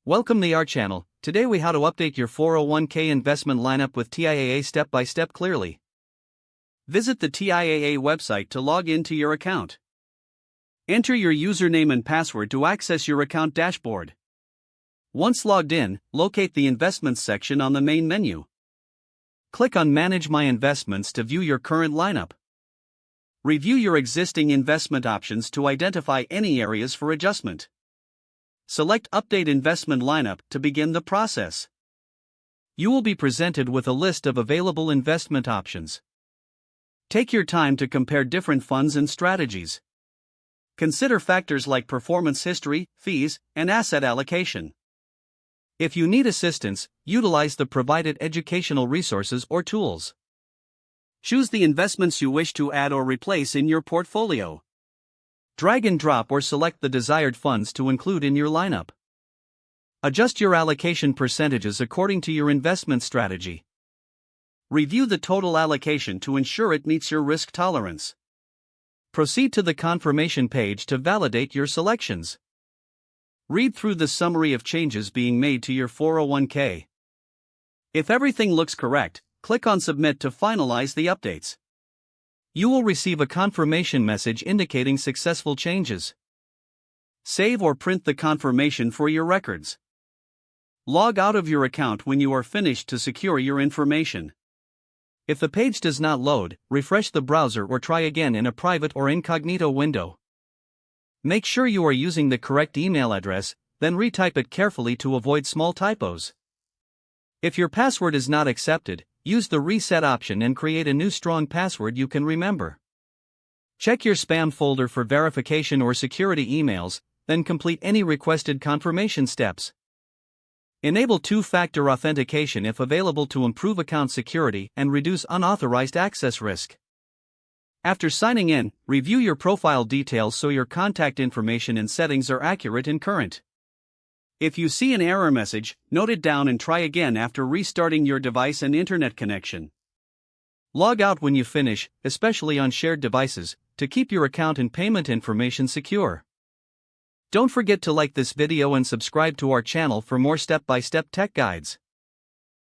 Welcome to our channel. Today we how to update your 401k investment lineup with TIAA step by step clearly. Visit the TIAA website to log into your account. Enter your username and password to access your account dashboard. Once logged in, locate the Investments section on the main menu. Click on Manage My Investments to view your current lineup. Review your existing investment options to identify any areas for adjustment. Select Update Investment Lineup to begin the process. You will be presented with a list of available investment options. Take your time to compare different funds and strategies. Consider factors like performance history, fees, and asset allocation. If you need assistance, utilize the provided educational resources or tools. Choose the investments you wish to add or replace in your portfolio. Drag and drop or select the desired funds to include in your lineup. Adjust your allocation percentages according to your investment strategy. Review the total allocation to ensure it meets your risk tolerance. Proceed to the confirmation page to validate your selections. Read through the summary of changes being made to your 401k. If everything looks correct, click on Submit to finalize the updates. You will receive a confirmation message indicating successful changes. Save or print the confirmation for your records. Log out of your account when you are finished to secure your information. If the page does not load, refresh the browser or try again in a private or incognito window. Make sure you are using the correct email address, then retype it carefully to avoid small typos. If your password is not accepted, use the reset option and create a new strong password you can remember. Check your spam folder for verification or security emails, then complete any requested confirmation steps. Enable two-factor authentication if available to improve account security and reduce unauthorized access risk. After signing in, review your profile details so your contact information and settings are accurate and current. If you see an error message, note it down and try again after restarting your device and internet connection. Log out when you finish, especially on shared devices, to keep your account and payment information secure. Don't forget to like this video and subscribe to our channel for more step-by-step tech guides.